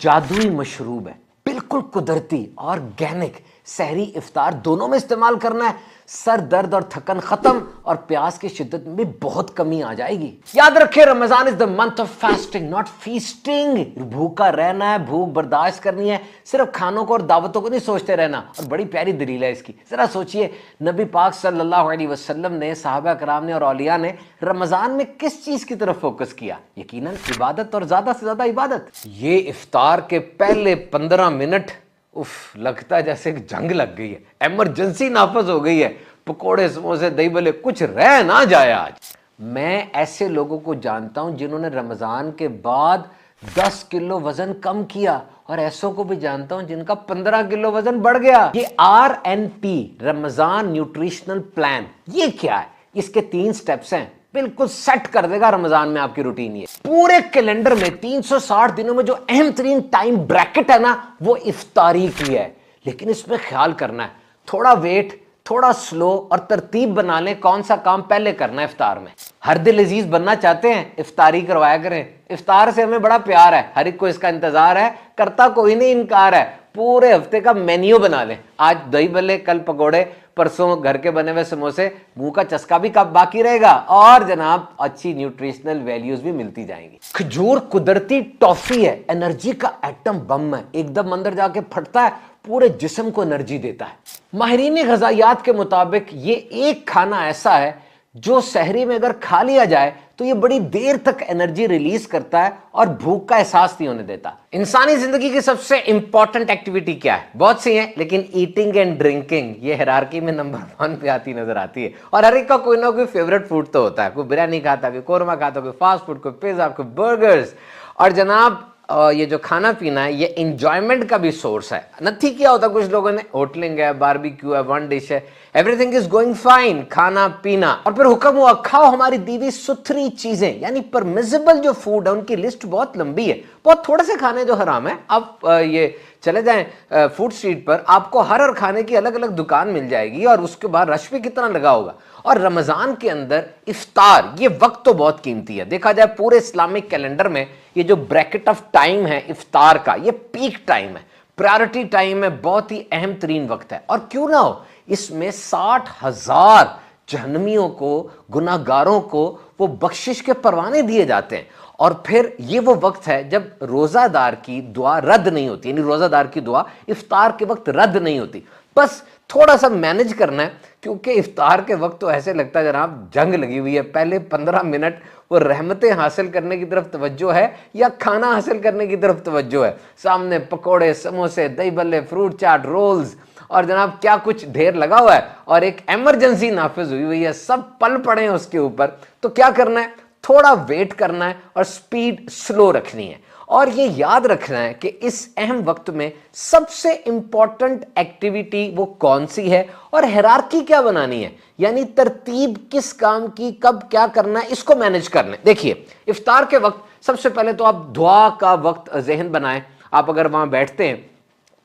जादुई मशरूब है, बिल्कुल कुदरती, ऑर्गेनिक। सहरी इफ्तार दोनों में इस्तेमाल करना है। सर दर्द और थकन खत्म और प्यास की शिद्दत में भी बहुत कमी आ जाएगी। याद रखें, Ramzan is the month of fasting not feasting. भूखा रहना है, भूख बर्दाश्त करनी है, सिर्फ खानों को और दावतों को नहीं सोचते रहना। और बड़ी प्यारी दलील है इसकी। जरा सोचिए, नबी पाक सल्लल्लाहु अलैहि वसल्लम ने, सहाबा कराम ने और औलिया ने रमजान में किस चीज की तरफ फोकस किया? यकीनन इबादत, और ज्यादा से ज्यादा इबादत। ये इफ्तार के पहले 15 मिनट उफ, लगता है जैसे जंग लग गई है, इमरजेंसी नाफज हो गई है। पकोड़े, समोसे, दही भल्ले, कुछ रह ना जाए आज। मैं ऐसे लोगों को जानता हूं जिन्होंने रमजान के बाद 10 किलो वजन कम किया, और ऐसों को भी जानता हूं जिनका 15 किलो वजन बढ़ गया। ये RNP, रमजान न्यूट्रिशनल प्लान, ये क्या है? इसके 3 स्टेप्स हैं, बिल्कुल सेट कर देगा रमजान में आपकी रूटीन। ये पूरे कैलेंडर में 360 दिनों में जो अहम तरीन टाइम ब्रैकेट है ना, वो इफ्तारी की है। लेकिन इसमें ख्याल करना है, थोड़ा वेट, थोड़ा स्लो और तरतीब बना लें कौन सा काम पहले करना है इफ्तार में। हर दिल अजीज बनना चाहते हैं, इफ्तारी करवाया करें। इफ्तार से हमें बड़ा प्यार है, हर एक को इसका इंतजार है, करता कोई नहीं इनकार है। पूरे हफ्ते का मेन्यू बना लें, आज दही भल्ले, कल पकौड़े, परसों घर के बने हुए समोसे। मुंह का चस्का भी कब बाकी रहेगा, और जनाब अच्छी न्यूट्रिशनल वैल्यूज भी मिलती जाएंगी। खजूर कुदरती टॉफी है, एनर्जी का एटम बम है, एकदम अंदर जाके फटता है, पूरे जिस्म को एनर्जी देता है। माहिरीन ग़िज़ायात के मुताबिक ये एक खाना ऐसा है जो सहरी में अगर खा लिया जाए तो ये बड़ी देर तक एनर्जी रिलीज करता है और भूख का एहसास नहीं होने देता। इंसानी जिंदगी की सबसे इंपॉर्टेंट एक्टिविटी क्या है? बहुत सी हैं, लेकिन ईटिंग एंड ड्रिंकिंग ये हायरार्की में नंबर 1 पे आती नजर आती है। और हर एक का कोई ना कोई फेवरेट फूड तो होता है। कोई बिरयानी खाता, कोई कोरमा खाता, कोई फास्ट फूड, कोई पिज्जा, कोई बर्गर्स। और जनाब ये जो खाना पीना है, ये इंजॉयमेंट का भी सोर्स है। नथी किया होता कुछ लोगों ने, होटलिंग है, बारबेक्यू है, वन डिश है, एवरीथिंग इज गोइंग फाइन, खाना पीना। और फिर हुक्म हुआ खाओ हमारी दीवी सुथरी चीजें, यानी परमिसिबल जो फूड है उनकी लिस्ट बहुत लंबी है। बहुत थोड़े से खाने जो हराम है। आप ये चले जाएं फूड स्ट्रीट पर, आपको हर खाने की अलग अलग दुकान मिल जाएगी, और उसके बाद रश भी कितना लगा होगा। और रमजान के अंदर इफ्तार, ये वक्त तो बहुत कीमती है। देखा जाए पूरे इस्लामिक कैलेंडर में ये जो ब्रैकेट ऑफ टाइम है इफ्तार का, ये पीक टाइम है, प्रायोरिटी टाइम है, बहुत ही अहम तरीन वक्त है। और क्यों ना हो, इसमें 60,000 जहन्नमियों को, गुनाहगारों को वो बख्शिश के परवाने दिए जाते हैं। और फिर ये वो वक्त है जब रोजादार की दुआ रद्द नहीं होती, यानी रोजादार की दुआ इफ्तार के वक्त रद्द नहीं होती। बस थोड़ा सा मैनेज करना है, क्योंकि इफ्तार के वक्त तो ऐसे लगता है जनाब जंग लगी हुई है। पहले 15 मिनट वो रहमतें हासिल करने की तरफ तवज्जो है या खाना हासिल करने की तरफ तवज्जो है? सामने पकोड़े, समोसे, दही भल्ले, फ्रूट चाट, रोल्स, और जनाब क्या कुछ ढेर लगा हुआ है, और एक इमरजेंसी नाफिज हुई हुई है, सब पल पड़े हैं उसके ऊपर। तो क्या करना है? थोड़ा वेट करना है और स्पीड स्लो रखनी है। और ये याद रखना है कि इस अहम वक्त में सबसे इंपॉर्टेंट एक्टिविटी वो कौन सी है, और हायरार्की क्या बनानी है, यानी तरतीब किस काम की कब क्या करना है, इसको मैनेज करना है। देखिए, इफ्तार के वक्त सबसे पहले तो आप दुआ का वक्त जहन बनाएं। आप अगर वहां बैठते हैं,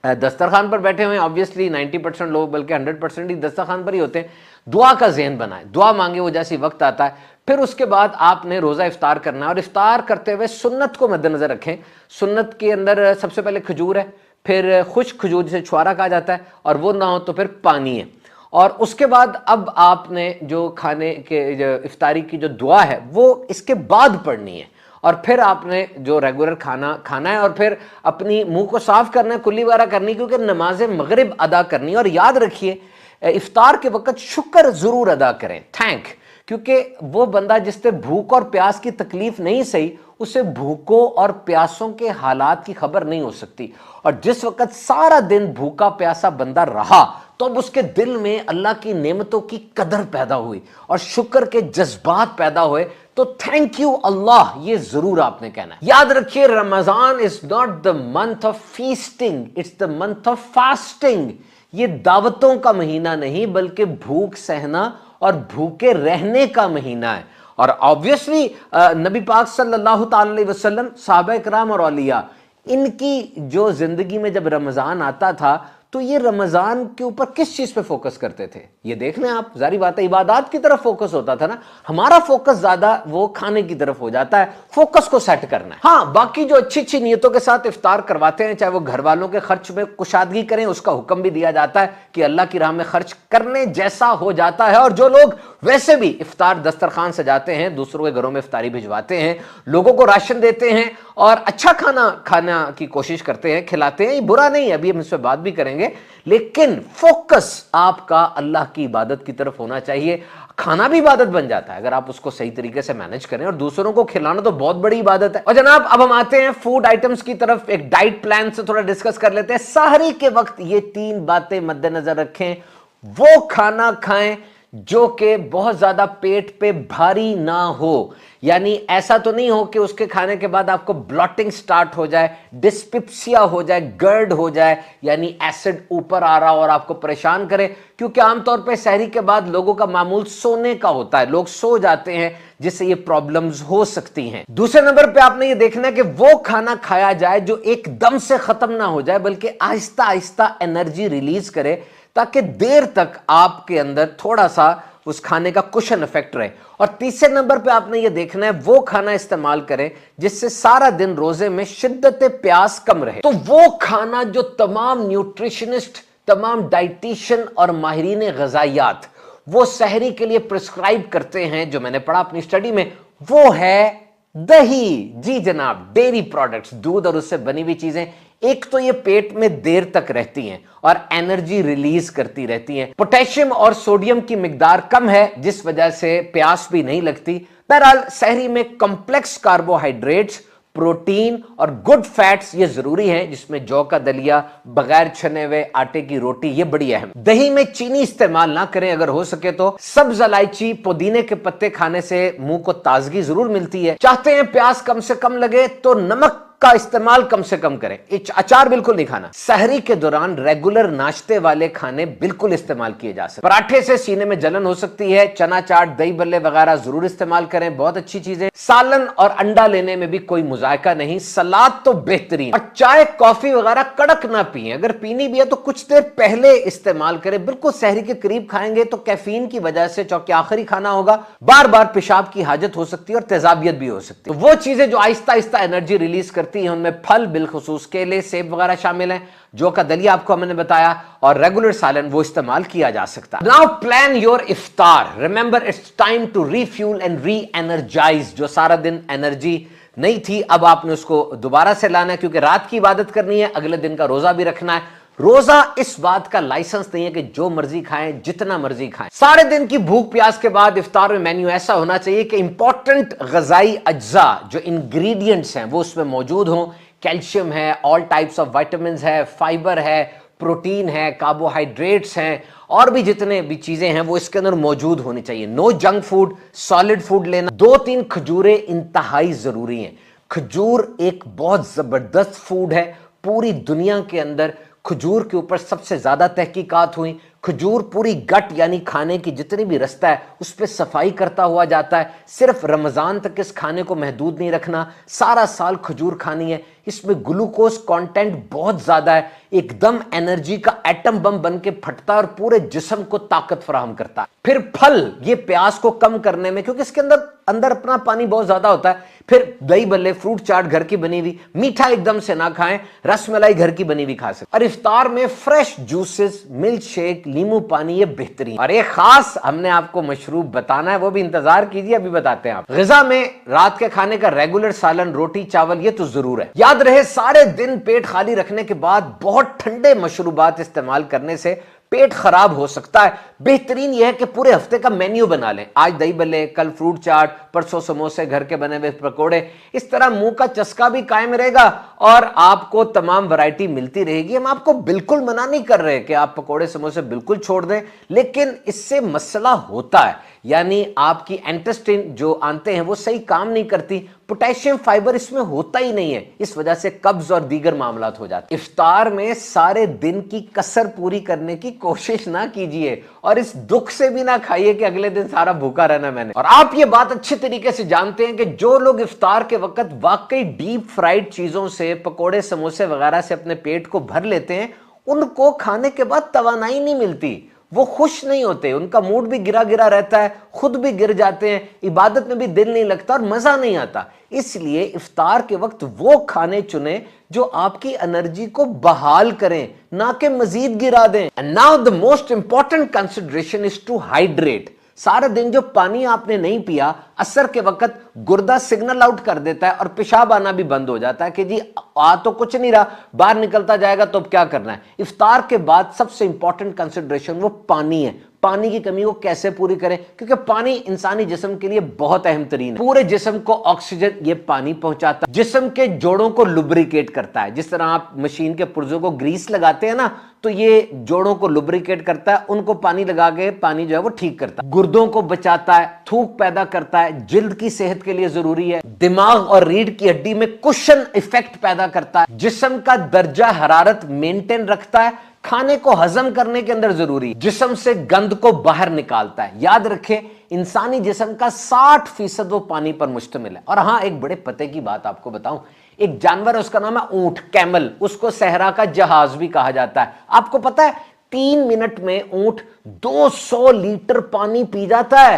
दस्तरखान पर बैठे हुए हैं, ऑब्वियसली 90% लोग, बल्कि 100% ही दस्तरखान पर ही होते हैं, दुआ का ज़हन बनाए, दुआ मांगे। वो जैसी वक्त आता है, फिर उसके बाद आपने रोज़ा इफ्तार करना है, और इफ्तार करते हुए सुन्नत को मद्देनजर रखें। सुन्नत के अंदर सबसे पहले खजूर है, फिर खुश्क खजूर जिसे छुआरा कहा जाता है, और वो ना हो तो फिर पानी है। और उसके बाद अब आपने जो खाने के जो इफ्तारी की जो दुआ है वो इसके बाद पढ़नी है। और फिर आपने जो रेगुलर खाना खाना है, और फिर अपनी मुंह को साफ करना है, कुल्ली वगैरह करनी, क्योंकि नमाज मगरिब अदा करनी है। और याद रखिए, इफ्तार के वक्त शुक्र जरूर अदा करें, थैंक, क्योंकि वो बंदा जिससे भूख और प्यास की तकलीफ नहीं सही, उसे भूखों और प्यासों के हालात की खबर नहीं हो सकती। और जिस वक्त सारा दिन भूखा प्यासा बंदा रहा, तो अब उसके दिल में अल्लाह की नेमतों की कदर पैदा हुई और शुक्र के जज्बात पैदा हुए। तो थैंक यू अल्लाह, ये जरूर आपने कहना है। याद रखिए, Ramzan is not the month of feasting, it's the month of fasting. ये दावतों का महीना नहीं, बल्कि भूख सहना और भूखे रहने का महीना है। और ऑब्वियसली नबी पाक सल्लल्लाहु अलैहि वसल्लम, सहाबा इकराम और औलिया, इनकी जो जिंदगी में जब रमजान आता था तो ये रमजान के ऊपर किस चीज पे फोकस करते थे? ये देख लें आप, जारी बात है इबादत की तरफ फोकस होता था ना। हमारा फोकस ज्यादा वो खाने की तरफ हो जाता है, फोकस को सेट करना है। हाँ, बाकी जो अच्छी अच्छी नियतों के साथ इफ्तार करवाते हैं, चाहे वो घर वालों के खर्च में कुशादगी करें, उसका हुक्म भी दिया जाता है कि अल्लाह की राह में खर्च करने जैसा हो जाता है। और जो लोग वैसे भी इफ्तार दस्तरखान सजाते हैं, दूसरों के घरों में इफ्तारी भिजवाते हैं, लोगों को राशन देते हैं और अच्छा खाना खाना की कोशिश करते हैं, खिलाते हैं, ये बुरा नहीं है, अभी हम इस पर बात भी करेंगे, लेकिन फोकस आपका अल्लाह की इबादत की तरफ होना चाहिए। खाना भी इबादत बन जाता है अगर आप उसको सही तरीके से मैनेज करें, और दूसरों को खिलाना तो बहुत बड़ी इबादत है। और जनाब, अब हम आते हैं फूड आइटम्स की तरफ, एक डाइट प्लान से थोड़ा डिस्कस कर लेते हैं। सहरी के वक्त ये 3 बातें मद्देनजर रखें। वो खाना खाएं जो कि बहुत ज्यादा पेट पे भारी ना हो, यानी ऐसा तो नहीं हो कि उसके खाने के बाद आपको ब्लॉटिंग स्टार्ट हो जाए, डिस्पिप्सिया हो जाए, गर्ड हो जाए, यानी एसिड ऊपर आ रहा हो और आपको परेशान करे। क्योंकि आमतौर पे सहरी के बाद लोगों का मामूल सोने का होता है, लोग सो जाते हैं, जिससे ये प्रॉब्लम्स हो सकती हैं। दूसरे नंबर पे आपने ये देखना है कि वो खाना खाया जाए जो एकदम से खत्म ना हो जाए, बल्कि आहिस्ता आहिस्ता एनर्जी रिलीज करे, ताकि देर तक आपके अंदर थोड़ा सा उस खाने का कुशन इफेक्ट रहे। और तीसरे नंबर पे आपने ये देखना है वो खाना इस्तेमाल करें जिससे सारा दिन रोजे में शिद्दत प्यास कम रहे। तो वो खाना जो तमाम न्यूट्रिशनिस्ट, तमाम डाइटिशियन और माहिरीन ग़िज़ाइयात वो सहरी के लिए प्रिस्क्राइब करते हैं, जो मैंने पढ़ा अपनी स्टडी में, वो है दही। जी जनाब, डेयरी प्रोडक्ट्स, दूध और उससे बनी हुई चीजें। एक तो ये पेट में देर तक रहती हैं और एनर्जी रिलीज करती रहती हैं। पोटेशियम और सोडियम की मिकदार कम है, जिस वजह से प्यास भी नहीं लगती। बहरहाल सहरी में कॉम्प्लेक्स कार्बोहाइड्रेट्स, प्रोटीन और गुड फैट्स ये जरूरी हैं, जिसमें जौ का दलिया, बगैर छने हुए आटे की रोटी, ये बड़ी अहम। दही में चीनी इस्तेमाल ना करें अगर हो सके तो। सब्ज इलायची, पुदीने के पत्ते खाने से मुंह को ताजगी जरूर मिलती है। चाहते हैं प्यास कम से कम लगे तो नमक का इस्तेमाल कम से कम करें। अचार बिल्कुल नहीं खाना। सहरी के दौरान रेगुलर नाश्ते वाले खाने बिल्कुल इस्तेमाल किए जा सकते। पराठे से सीने में जलन हो सकती है, चना चाट, दही बल्ले वगैरह जरूर इस्तेमाल करें, बहुत अच्छी चीजें। सालन और अंडा लेने में भी कोई मुजायका नहीं, सलाद तो बेहतरीन। और चाय कॉफी वगैरह कड़क ना पिए, अगर पीनी भी है तो कुछ देर पहले इस्तेमाल करें। बिल्कुल सहरी के करीब खाएंगे तो कैफीन की वजह से, चूंकि आखिरी खाना होगा, बार बार पेशाब की हाजत हो सकती है और तेजाबियत भी हो सकती है। वो चीजें जो आहिस्ता आहिस्ता एनर्जी रिलीज करती हैं, उनमें फल, बिलखुसूस केले, सेब वगैरह शामिल हैं। जो का दलिया आपको मैंने बताया, और रेगुलर सालन वो इस्तेमाल किया जा सकता है। Now plan your iftar. Remember, it's time to refuel and re energise. जो सारा दिन एनर्जी नहीं थी, अब आपने उसको दोबारा से लाना है, क्योंकि रात की इबादत करनी है, अगले दिन का रोजा भी रखना है। रोजा इस बात का लाइसेंस नहीं है कि जो मर्जी खाएं, जितना मर्जी खाएं। सारे दिन की भूख प्यास के बाद इफ्तार में मेन्यू ऐसा होना चाहिए कि इंपॉर्टेंट ग़िज़ाई अज्जा, जो इंग्रेडिएंट्स हैं, वो उसमें मौजूद हों। कैल्शियम है, ऑल टाइप्स ऑफ विटामिन्स है, फाइबर है, प्रोटीन है, कार्बोहाइड्रेट्स हैं, और भी जितने भी चीजें हैं वो इसके अंदर मौजूद होनी चाहिए। No junk food, solid food लेना। 2-3 खजूरें इंतहाई जरूरी हैं। खजूर एक बहुत जबरदस्त फूड है। पूरी दुनिया के अंदर खजूर के ऊपर सबसे ज्यादा तहकीकात हुई। खजूर पूरी गट यानी खाने की जितनी भी रास्ता है उस पर सफाई करता हुआ जाता है। सिर्फ रमजान तक इस खाने को महदूद नहीं रखना, सारा साल खजूर खानी है। इसमें ग्लूकोज कंटेंट बहुत ज्यादा है, एकदम एनर्जी का एटम बम बन के फटता है और पूरे जिस्म को ताकत फराहम करता है। फिर फल, ये प्यास को कम करने में, क्योंकि इसके अंदर अपना पानी बहुत ज्यादा होता है। फिर दही बल्ले, फ्रूट चाट घर की बनी हुई, मीठा एकदम से ना खाएं, रसमलाई घर की बनी हुई खा सकते। और इफ्तार में फ्रेश जूसेस, मिल्क शेक, नींबू पानी, ये बेहतरीन। और एक खास हमने आपको मशरूब बताना है, वो भी इंतजार कीजिए, अभी बताते हैं आप। ग़िज़ा में रात के खाने का रेगुलर सालन, रोटी, चावल, ये तो जरूर है। याद रहे, सारे दिन पेट खाली रखने के बाद बहुत ठंडे मशरूबात इस्तेमाल करने से पेट खराब हो सकता है। बेहतरीन यह है कि पूरे हफ्ते का मेन्यू बना लें। आज दही बल्ले, कल फ्रूट चाट, परसों समोसे, घर के बने हुए पकोड़े। इस तरह मुंह का चस्का भी कायम रहेगा और आपको तमाम वैरायटी मिलती रहेगी। हम आपको बिल्कुल मना नहीं कर रहे कि आप पकोड़े समोसे बिल्कुल छोड़ दें, लेकिन इससे मसला होता है, यानी आपकी इंटेस्टाइन जो आंते हैं वो सही काम नहीं करती। पोटेशियम फाइबर इसमें होता ही नहीं है, इस वजह से कब्ज और दीगर मामलात हो जाते हैं। इफ्तार में सारे दिन की कसर पूरी करने की कोशिश ना कीजिए और इस दुख से भी ना खाइए कि अगले दिन सारा भूखा रहना मैंने। और आप ये बात अच्छे तरीके से जानते हैं कि जो लोग इफ्तार के वक्त वाकई डीप फ्राइड चीजों से, पकोड़े समोसे वगैरह से अपने पेट को भर लेते हैं, उनको खाने के बाद तवानाई नहीं मिलती, वो खुश नहीं होते, उनका मूड भी गिरा गिरा रहता है, खुद भी गिर जाते हैं, इबादत में भी दिल नहीं लगता और मजा नहीं आता। इसलिए इफ्तार के वक्त वो खाने चुने जो आपकी एनर्जी को बहाल करें, ना कि मजीद गिरा दें। And now the most important consideration is to hydrate. सारा दिन जो पानी आपने नहीं पिया, असर के वक्त गुर्दा सिग्नल आउट कर देता है और पेशाब आना भी बंद हो जाता है कि जी आ तो कुछ नहीं रहा, बाहर निकलता जाएगा, तो अब क्या करना है। इफ्तार के बाद सबसे इंपॉर्टेंट कंसिडरेशन वो पानी है। पानी की कमी को कैसे पूरी करें, क्योंकि पानी इंसानी जिस्म के लिए बहुत अहम तरीन है। पूरे जिस्म को ऑक्सीजन ये पानी पहुंचाता है, जिस्म के जोड़ों को लुब्रिकेट करता है। जिस तरह आप मशीन के पुर्जों को ग्रीस लगाते हैं ना, तो ये जोड़ों को लुब्रिकेट करता है, उनको पानी लगा के पानी जो है वो ठीक करता है। गुर्दों को बचाता है, थूक पैदा करता है, जिल्द की सेहत के लिए जरूरी है। दिमाग और रीढ़ की हड्डी में कुशन इफेक्ट पैदा करता है, जिस्म का दर्जा हरारत मेंटेन रखता है, खाने को हजम करने के अंदर जरूरी, जिस्म से गंद को बाहर निकालता है। याद रखें, इंसानी जिस्म का 60% वो पानी पर मुश्तमिल है। और हाँ, एक बड़े पते की बात आपको बताऊं, एक जानवर है, उसका नाम है ऊंट, कैमल। उसको सहरा का जहाज भी कहा जाता है। आपको पता है 3 मिनट में ऊंट 200 लीटर पानी पी जाता है,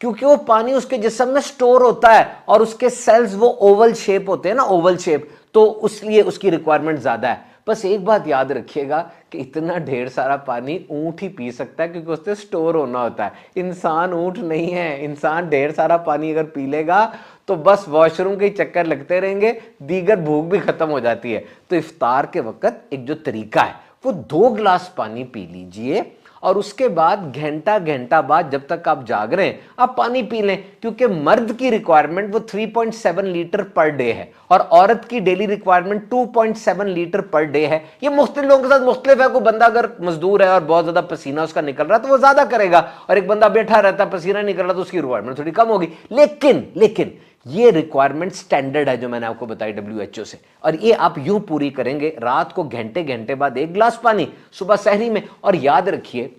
क्योंकि वो पानी उसके जिस्म में स्टोर होता है और उसके सेल्स वो ओवल शेप होते हैं ना, ओवल शेप, तो इसलिए उसकी रिक्वायरमेंट ज्यादा है। बस एक बात याद रखिएगा कि इतना ढेर सारा पानी ऊंट ही पी सकता है, क्योंकि उससे स्टोर होना होता है। इंसान ऊंट नहीं है। इंसान ढेर सारा पानी अगर पी लेगा तो बस वॉशरूम के चक्कर लगते रहेंगे, दीगर भूख भी खत्म हो जाती है। तो इफ्तार के वक्त एक जो तरीका है, वो 2 गिलास पानी पी लीजिए और उसके बाद घंटा घंटा बाद जब तक आप जाग रहे हैं आप पानी पी लें, क्योंकि मर्द की रिक्वायरमेंट वो 3.7 लीटर पर डे है और औरत की daily requirement 2.7 litre per day है। ये मुख्तलिफ लोगों के साथ मुख्तलिफ है। कोई बंदा अगर मजदूर है और बहुत ज्यादा पसीना उसका निकल रहा है तो वो ज्यादा करेगा, और एक बंदा बैठा रहता है पसीना निकल रहा तो उसकी रिक्वायरमेंट थोड़ी कम होगी। लेकिन ये रिक्वायरमेंट स्टैंडर्ड है जो मैंने आपको बताई WHO से, और ये आप यूं पूरी करेंगे, रात को घंटे घंटे बाद 1 गिलास पानी, सुबह सहरी में। और याद रखिए,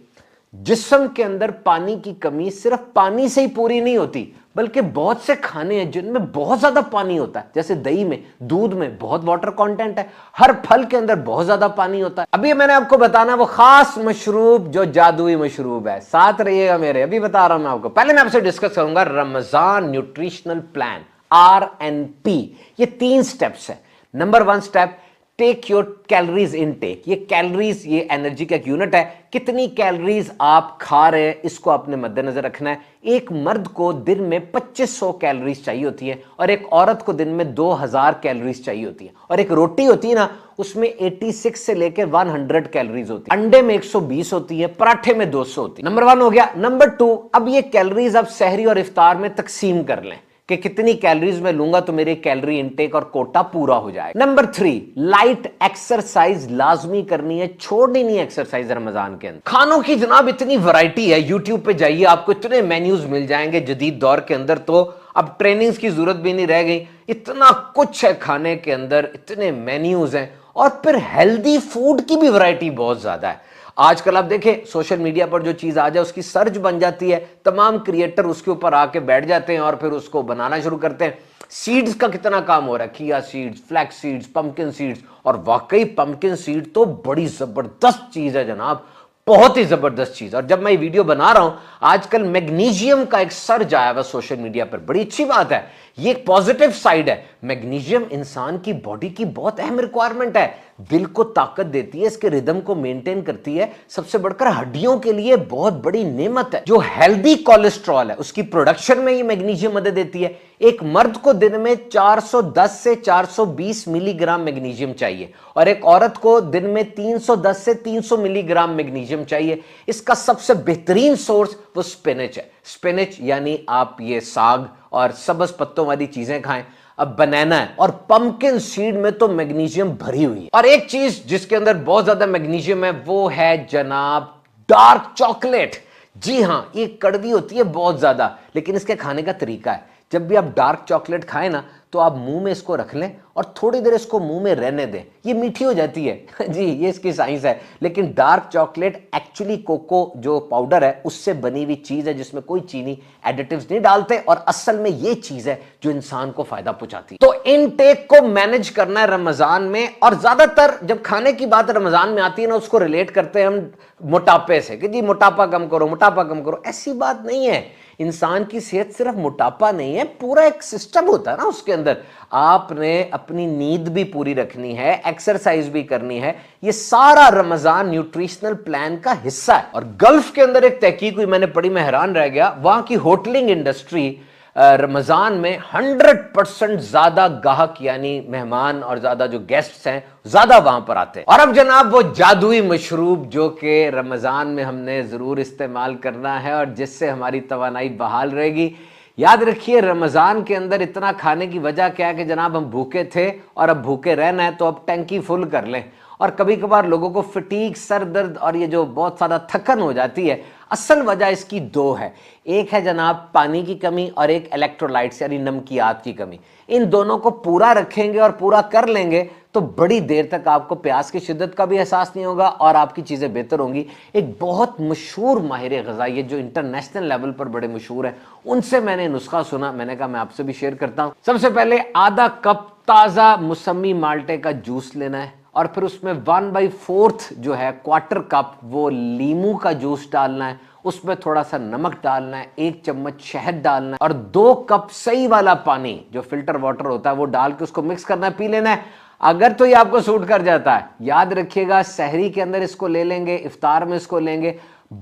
जिस्म के अंदर पानी की कमी सिर्फ पानी से ही पूरी नहीं होती, बल्कि बहुत से खाने हैं जिनमें बहुत ज्यादा पानी होता है। जैसे दही में, दूध में बहुत वाटर कंटेंट है, हर फल के अंदर बहुत ज्यादा पानी होता है। अभी मैंने आपको बताना वो खास मशरूब जो जादुई मशरूब है, साथ रहिएगा मेरे, अभी बता रहा हूं मैं आपको। पहले मैं आपसे डिस्कस करूंगा रमजान न्यूट्रिशनल प्लान, RNP। ये 3 स्टेप्स है। Number 1 step, take your calories intake. ये कैलोरीज, ये एनर्जी का एक यूनिट है, कितनी कैलोरीज आप खा रहे हैं इसको आपने मद्देनजर रखना है। एक मर्द को दिन में 2500 कैलोरीज चाहिए होती है और एक औरत को दिन में 2000 कैलोरीज चाहिए होती है। और एक रोटी होती है ना, उसमें 86 से लेकर 100 कैलोरीज होती है। अंडे में 120 होती है, पराठे में 200 होती है। नंबर 1 हो गया। नंबर 2, अब ये कैलोरीज आप सहरी और इफ्तार में तकसीम कर लें कि कितनी कैलोरीज मैं लूंगा तो मेरे कैलोरी इनटेक और कोटा पूरा हो जाएगा। नंबर 3, लाइट एक्सरसाइज लाजमी करनी है, छोड़नी नहीं एक्सरसाइज रमजान के अंदर। खानों की जनाब इतनी वैरायटी है, यूट्यूब पे जाइए आपको इतने मेन्यूज मिल जाएंगे जदीद दौर के अंदर, तो अब ट्रेनिंग्स की जरूरत भी नहीं रह गई। इतना कुछ है खाने के अंदर, इतने मेन्यूज हैं, और फिर हेल्दी फूड की भी वैरायटी बहुत ज्यादा है। आजकल आप देखें सोशल मीडिया पर जो चीज आ जाए उसकी सर्च बन जाती है, तमाम क्रिएटर उसके ऊपर आके बैठ जाते हैं और फिर उसको बनाना शुरू करते हैं। सीड्स का कितना काम हो रहा है, किया seeds, flax seeds, pumpkin seeds, और वाकई पंपकिन सीड तो बड़ी जबरदस्त चीज है जनाब, बहुत ही जबरदस्त चीज। और जब मैं ये वीडियो बना रहा हूं, आजकल मैग्नीशियम का एक सर्ज आया हुआ सोशल मीडिया पर, बड़ी अच्छी बात है, ये एक पॉजिटिव साइड है। मैग्नीशियम इंसान की बॉडी की बहुत अहम रिक्वायरमेंट है, दिल को ताकत देती है, इसके रिदम को मेंटेन करती है, सबसे बढ़कर हड्डियों के लिए बहुत बड़ी नेमत है। जो हेल्दी कोलेस्ट्रॉल है उसकी प्रोडक्शन में ये मैग्नीशियम मदद देती है। एक मर्द को दिन में 410 से 420 मिलीग्राम मैग्नीशियम चाहिए और एक औरत को दिन में 310 से 300 मिलीग्राम मैग्नीशियम चाहिए। इसका सबसे बेहतरीन सोर्स वो स्पिनच है। स्पिनच यानी आप ये साग और सब्ज पत्तों वाली चीजें खाएं। अब बनाना है, और पंपकिन सीड में तो मैग्नीशियम भरी हुई है। और एक चीज जिसके अंदर बहुत ज्यादा मैग्नीशियम है वो है जनाब डार्क चॉकलेट। जी हां, ये कड़वी होती है बहुत ज्यादा, लेकिन इसके खाने का तरीका है। जब भी आप डार्क चॉकलेट खाएं ना, तो आप मुंह में इसको रख लें और थोड़ी देर इसको मुंह में रहने दें, ये मीठी हो जाती है। जी, ये इसकी साइंस है। लेकिन डार्क चॉकलेट एक्चुअली कोको जो पाउडर है उससे बनी हुई चीज है, जिसमें कोई चीनी एडिटिव्स नहीं डालते, और असल में ये चीज है जो इंसान को फायदा पहुंचाती है। तो इनटेक को मैनेज करना है रमजान में, और ज्यादातर जब खाने की बात रमजान में आती है ना, उसको रिलेट करते हैं हम मोटापे से कि जी मोटापा कम करो, मोटापा कम करो। ऐसी बात नहीं है। इंसान की सेहत सिर्फ मोटापा नहीं है, पूरा एक सिस्टम होता है ना उसके अंदर। आपने अपनी नींद भी पूरी रखनी है, एक्सरसाइज भी करनी है, ये सारा रमजान न्यूट्रिशनल प्लान का हिस्सा है। और गल्फ के अंदर एक तहकीक हुई, मैंने पढ़ी, मैं हैरान रह गया। वहां की होटलिंग इंडस्ट्री रमजान में 100% ज्यादा गाहक यानी मेहमान और ज्यादा जो गेस्ट्स हैं ज्यादा वहां पर आते हैं। और अब जनाब वो जादुई मशरूब जो कि रमजान में हमने जरूर इस्तेमाल करना है और जिससे हमारी तवानाई बहाल रहेगी। याद रखिए, रमजान के अंदर इतना खाने की वजह क्या है कि जनाब हम भूखे थे और अब भूखे रहना है, तो अब टंकी फुल कर लें। और कभी कभार लोगों को फटीग, सर दर्द और ये जो बहुत सारा थकन हो जाती है, असल वजह इसकी दो है। एक है जनाब पानी की कमी और एक इलेक्ट्रोलाइट्स यानी नमकियात की कमी। इन दोनों को पूरा रखेंगे और पूरा कर लेंगे तो बड़ी देर तक आपको प्यास की शिद्दत का भी एहसास नहीं होगा और आपकी चीज़ें बेहतर होंगी। एक बहुत मशहूर माहिर ग़िज़ाई जो इंटरनेशनल लेवल पर बड़े मशहूर हैं, उनसे मैंने नुस्खा सुना, मैंने कहा मैं आपसे भी शेयर करता हूँ। सबसे पहले आधा कप ताज़ा मौसमी माल्टे का जूस लेना है और फिर उसमें 1/4 जो है क्वार्टर कप वो लीमू का जूस डालना है, उसमें थोड़ा सा नमक डालना है, 1 चम्मच शहद डालना है और 2 कप सही वाला पानी जो फिल्टर वाटर होता है वो डाल के उसको मिक्स करना है, पी लेना है। अगर तो ये आपको सूट कर जाता है, याद रखिएगा सहरी के अंदर इसको ले लेंगे, इफ्तार में इसको लेंगे,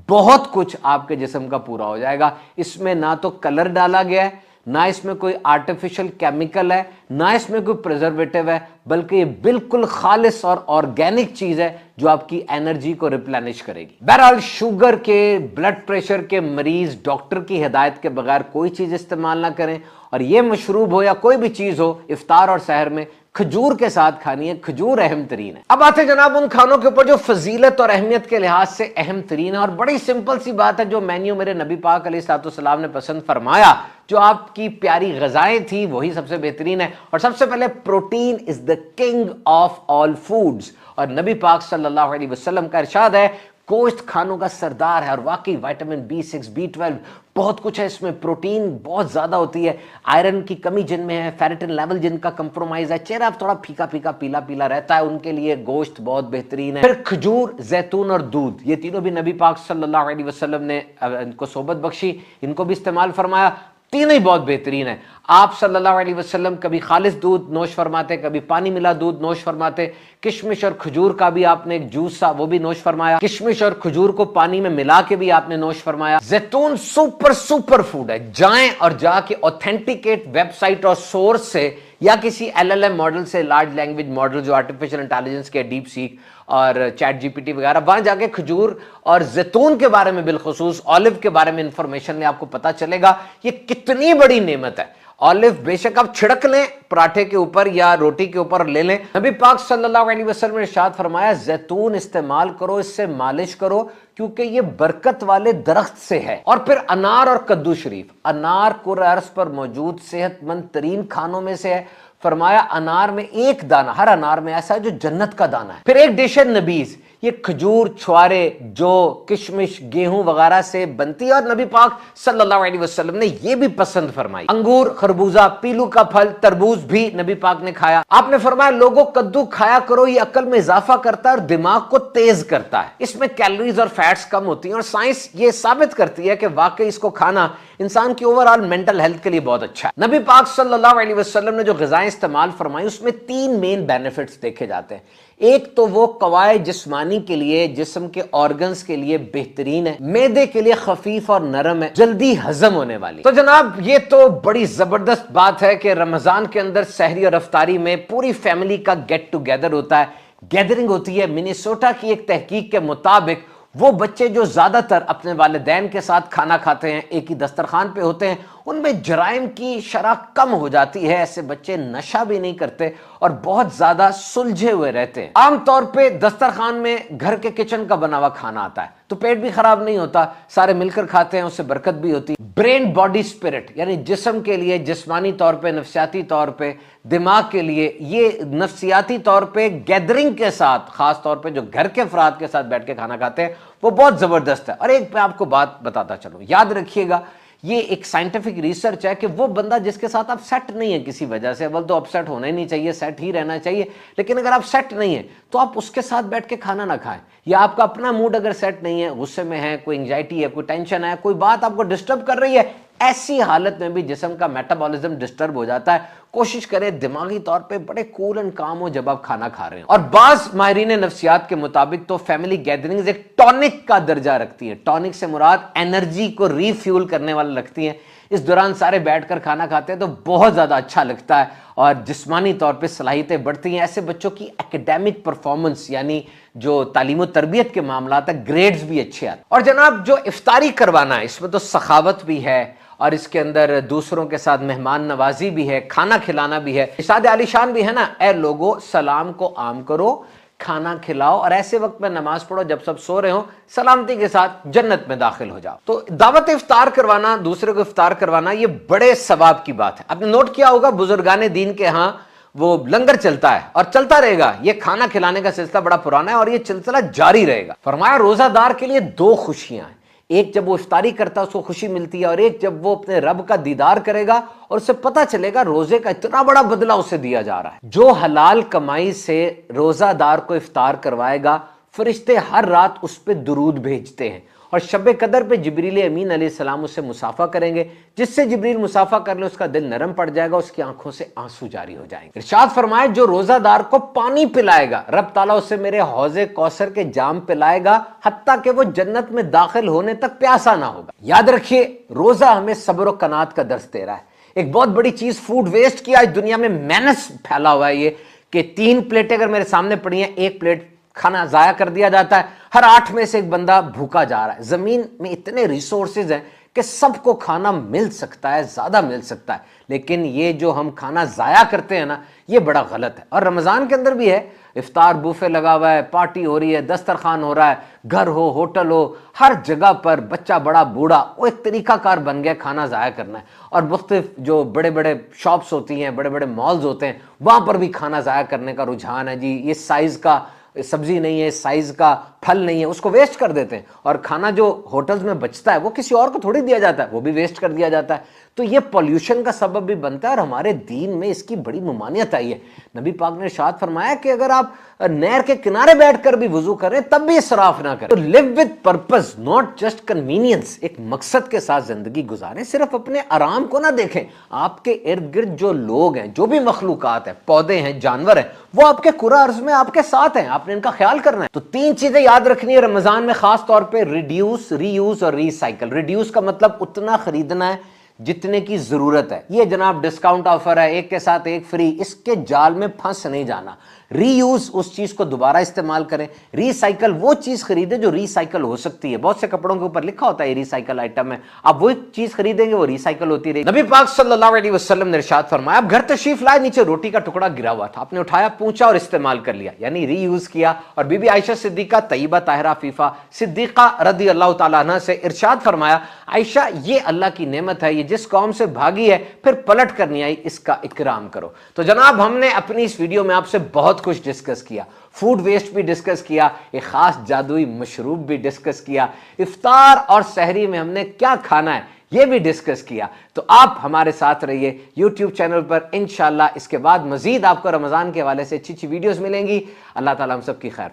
बहुत कुछ आपके जिस्म का पूरा हो जाएगा। इसमें ना तो कलर डाला गया है, ना इसमें कोई आर्टिफिशियल केमिकल है, ना इसमें कोई प्रिजर्वेटिव है, बल्कि ये बिल्कुल खालिस और ऑर्गेनिक चीज है जो आपकी एनर्जी को रिप्लेनिश करेगी। बहरहाल शुगर के, ब्लड प्रेशर के मरीज डॉक्टर की हिदायत के बगैर कोई चीज इस्तेमाल ना करें। और ये मशरूब हो या कोई भी चीज हो, इफ्तार और सहर में खजूर के साथ खानी है। खजूर अहम तरीन है। अब आते जनाब उन खानों के ऊपर जो फजीलत और अहमियत के लिहाज से अहम तरीन है, और बड़ी सिंपल सी बात है, जो मेन्यू मेरे नबी पाक अलैहिस्सलाम ने पसंद फरमाया, जो आपकी प्यारी ग़िज़ाएं थी, वही सबसे बेहतरीन है। और सबसे पहले, protein is the king of all foods. और नबी पाक सल्लल्लाहु अलैहि वसल्लम का इरशाद है, गोश्त खानों का सरदार है। और वाकई विटामिन B6, B12 बहुत कुछ है इसमें, प्रोटीन बहुत ज्यादा होती है, आयरन की कमी जिनमें है, फेरेटिन लेवल जिनका कंप्रोमाइज है, चेहरा थोड़ा फीका फीका पीला पीला रहता है, उनके लिए गोश्त बहुत बेहतरीन है। फिर खजूर, जैतून और दूध, ये तीनों भी नबी पाक सल्लल्लाहु अलैहि वसल्लम ने इनको सोबत बख्शी, इनको भी इस्तेमाल फरमाया, तीनों ही बहुत बेहतरीन है। आप सल्लल्लाहु अलैहि वसल्लम कभी खालिस दूध नोश फरमाते, कभी पानी मिला दूध नोश फरमाते। किशमिश और खजूर का भी आपने एक जूस सा वो भी नोश फरमाया, किशमिश और खजूर को पानी में मिला के भी आपने नोश फरमाया। जैतून सुपर फूड है। जाएं और जाके ऑथेंटिकेट वेबसाइट और सोर्स से या किसी LLM मॉडल से, लार्ज लैंग्वेज मॉडल जो आर्टिफिशियल इंटेलिजेंस के, डीप सीक और चैट GPT वगैरह, वहां जाके खजूर और जैतून के बारे में, बिलखुसूस ऑलिव के बारे में इंफॉर्मेशन ले, आपको पता चलेगा ये कितनी बड़ी नेमत है। ऑलिव बेशक आप छिड़क लें पराठे के ऊपर या रोटी के ऊपर ले लें। नबी पाक सल्लल्लाहु अलैहि वसल्लम ने इरशाद फरमाया, जैतून इस्तेमाल करो, इससे मालिश करो, क्योंकि ये बरकत वाले दरख्त से है। और फिर अनार और कद्दू शरीफ, अनार कुर्रे अर्ज़ पर मौजूद सेहतमंद तरीन खानों में से है। फरमाया अनार में एक दाना, हर अनार में ऐसा है जो जन्नत का दाना है। फिर एक डिश है नबीज, ये खजूर, छुआरे, जो किशमिश, गेहूं वगैरह से बनती है और नबी पाक सल्लल्लाहु अलैहि वसल्लम ने ये भी पसंद फरमाई। अंगूर, खरबूजा, पीलू का फल, तरबूज भी नबी पाक ने खाया। आपने फरमाया लोगों कद्दू खाया करो, ये अकल में इजाफा करता है और दिमाग को तेज करता है, इसमें कैलोरीज और फैट्स कम होती हैं और साइंस ये साबित करती है कि वाकई इसको खाना इंसान की ओवरऑल मेंटल हेल्थ के लिए बहुत अच्छा है। नबी पाक सल्लल्लाहु अलैहि वसल्लम ने जो ग़िज़ाएं इस्तेमाल फरमाई उसमें 3 मेन बेनिफिट्स देखे जाते हैं। एक तो वो कवाए जिस्मानी के लिए, जिस्म के ऑर्गन्स के लिए बेहतरीन है, मैदे के लिए खफीफ और नरम है, जल्दी हजम होने वाली। तो जनाब ये तो बड़ी जबरदस्त बात है कि रमजान के अंदर सहरी और अफ्तारी में पूरी फैमिली का गेट टुगेदर होता है, गैदरिंग होती है। मिनेसोटा की एक तहकीक के मुताबिक वो बच्चे जो ज्यादातर अपने वालिदैन के साथ खाना खाते हैं, एक ही दस्तरखान पे होते हैं, उनमें जराइम की शरह कम हो जाती है। ऐसे बच्चे नशा भी नहीं करते और बहुत ज्यादा सुलझे हुए रहते हैं। आमतौर पे दस्तरखान में घर के किचन का बना हुआ खाना आता है तो पेट भी खराब नहीं होता, सारे मिलकर खाते हैं, उससे बरकत भी होती। ब्रेन बॉडी स्पिरिट यानी जिस्म के लिए, जिस्मानी तौर पे, नफ्सियाती तौर पे, दिमाग के लिए, ये नफ्सियाती तौर पे गैदरिंग के साथ, खास तौर पे जो घर के अफराद के साथ बैठ के खाना खाते हैं, वो बहुत जबरदस्त है। और एक मैं आपको बात बताता चलूं, याद रखिएगा, ये एक साइंटिफिक रिसर्च है कि वो बंदा जिसके साथ आप सेट नहीं है किसी वजह से, अव्वल तो अपसेट होना ही नहीं चाहिए, सेट ही रहना चाहिए, लेकिन अगर आप सेट नहीं है तो आप उसके साथ बैठ के खाना ना खाएं। या आपका अपना मूड अगर सेट नहीं है, गुस्से में है, कोई एंजाइटी है, कोई टेंशन है, कोई बात आपको डिस्टर्ब कर रही है, ऐसी हालत में भी जिस्म का मेटाबॉलिज्म डिस्टर्ब हो जाता है। कोशिश करें दिमागी तौर पे बड़े कूल एंड काम हो जब आप खाना खा रहे हो। और बाज माहिरीन नफ्सियात के मुताबिक तो फैमिली गैदरिंग्स एक टॉनिक का दर्जा रखती है। टॉनिक से मुराद एनर्जी को रीफ्यूल करने वाला रखती है। इस दौरान सारे बैठकर खाना खाते हैं तो बहुत ज्यादा अच्छा लगता है और जिस्मानी तौर पे सलाहियतें बढ़ती हैं। ऐसे बच्चों की एकेडमिक परफॉर्मेंस यानी जो तालीम और तरबियत के मामला है, ग्रेड्स भी अच्छे आते हैं। और जनाब जो इफ्तारी करवाना है, इसमें तो सखावत भी है और इसके अंदर दूसरों के साथ मेहमान नवाजी भी है, खाना खिलाना भी है, इरशाद आलीशान भी है ना, ए लोगो सलाम को आम करो, खाना खिलाओ और ऐसे वक्त में नमाज पढ़ो जब सब सो रहे हो, सलामती के साथ जन्नत में दाखिल हो जाओ। तो दावत इफ्तार करवाना, दूसरे को इफ्तार करवाना, ये बड़े सवाब की बात है। आपने नोट किया होगा बुजुर्गाने दीन के यहाँ वो लंगर चलता है और चलता रहेगा। ये खाना खिलाने का सिलसिला बड़ा पुराना है और ये सिलसिला जारी रहेगा। फरमाया रोजादार के लिए दो खुशियां हैं, एक जब वो इफ्तारी करता है उसको खुशी मिलती है और एक जब वो अपने रब का दीदार करेगा और उसे पता चलेगा रोजे का इतना बड़ा बदला उसे दिया जा रहा है। जो हलाल कमाई से रोजादार को इफ्तार करवाएगा, फरिश्ते हर रात उस पर दुरूद भेजते हैं और शब कदर पे जिब्रील अमीन अलैहिस्सलाम उससे मुसाफा करेंगे। जिससे जिब्रील मुसाफा कर ले उसका दिल नरम पड़ जाएगा, उसकी आंखों से आंसू जारी हो जाएंगे। इरशाद फरमाए जो रोजादार को पानी पिलाएगा, रब ताला उससे मेरे हौजे कौसर के जाम पिलाएगा हत्ता कि वो जन्नत में दाखिल होने तक प्यासा ना होगा। याद रखिए रोजा हमें सब्र और कनात का दर्स दे रहा है। एक बहुत बड़ी चीज फूड वेस्ट की आज दुनिया में मैनस फैला हुआ है, ये कि 3 प्लेटें अगर मेरे सामने पड़ी हैं, 1 प्लेट खाना जाया कर दिया जाता है, हर 8 में से एक बंदा भूखा जा रहा है। जमीन में इतने रिसोर्सेज हैं कि सबको खाना मिल सकता है, ज्यादा मिल सकता है, लेकिन ये जो हम खाना जाया करते हैं ना, ये बड़ा गलत है। और रमजान के अंदर भी है, इफ्तार बुफे लगा हुआ है, पार्टी हो रही है, दस्तरखान हो रहा है, घर हो, होटल हो, हर जगह पर बच्चा बड़ा बूढ़ा वो एक तरीकाकार बन गया खाना जाया करना है। और मुख्तलिफ जो बड़े बड़े शॉप्स होती हैं, बड़े बड़े मॉल्स होते हैं, वहां पर भी खाना जाया करने का रुझान है। जी ये साइज का सब्जी नहीं है, साइज का फल नहीं है, उसको वेस्ट कर देते हैं। और खाना जो होटल्स में बचता है वो किसी और को थोड़ी दिया जाता है, वो भी वेस्ट कर दिया जाता है। तो ये पॉल्यूशन का सबब भी बनता है और हमारे दीन में इसकी बड़ी ममानियत आई है। नबी पाक ने इरशाद फरमाया कि अगर आप नहर के किनारे बैठकर भी वुजू करें तब भी इसराफ ना करें। तो live with purpose, not just convenience. एक मकसद के साथ जिंदगी गुजारें, सिर्फ अपने आराम को ना देखें। आपके इर्द गिर्द जो लोग हैं, जो भी मखलूकात है, पौधे हैं, जानवर हैं, वो आपके कुरा अर्ज में आपके साथ हैं, आपने इनका ख्याल करना है। तो 3 चीजें याद रखनी है रमजान में, खास तौर पर रिड्यूस, रीयूज और रिसाइकल। रिड्यूस का मतलब उतना खरीदना है जितने की जरूरत है। ये जनाब डिस्काउंट ऑफर है, एक के साथ एक फ्री, इसके जाल में फंस नहीं जाना। रीयूज, उस चीज को दोबारा इस्तेमाल करें। रिसाइकल, वो चीज खरीदे जो रिसाइकल हो सकती है। बहुत से कपड़ों के ऊपर लिखा होता है रिसाइकल आइटम है, आप वो चीज खरीदेंगे वो रिसाइकल होती रहेगी। नबी पाक सल्लल्लाहु अलैहि वसल्लम ने इरशाद फरमाया, आप घर तशरीफ लाए, नीचे रोटी का टुकड़ा गिरा हुआ था, आपने उठाया, पूंछा और इस्तेमाल कर लिया, यानी रीयूज किया। और बीबी आयशा सिद्दीका तैयबा ताहिरा फीफा सिद्दीका रदी अल्लाह तआला अन्हा से इरशाद फरमाया, आयशा ये अल्लाह की नेमत है, ये जिस कौम से भागी है फिर पलट कर नहीं आई, इसका इकराम करो। तो जनाब हमने अपनी इस वीडियो में आपसे बहुत कुछ डिस्कस किया, फूड वेस्ट भी डिस्कस किया, एक खास जादुई मशरूब भी डिस्कस किया, इफ्तार और सहरी में हमने क्या खाना है ये भी डिस्कस किया। तो आप हमारे साथ रहिए YouTube चैनल पर, इंशाल्लाह इसके बाद मजीद आपको रमजान के हवाले से अच्छी अच्छी वीडियोस मिलेंगी। अल्लाह ताला हम सब की खैर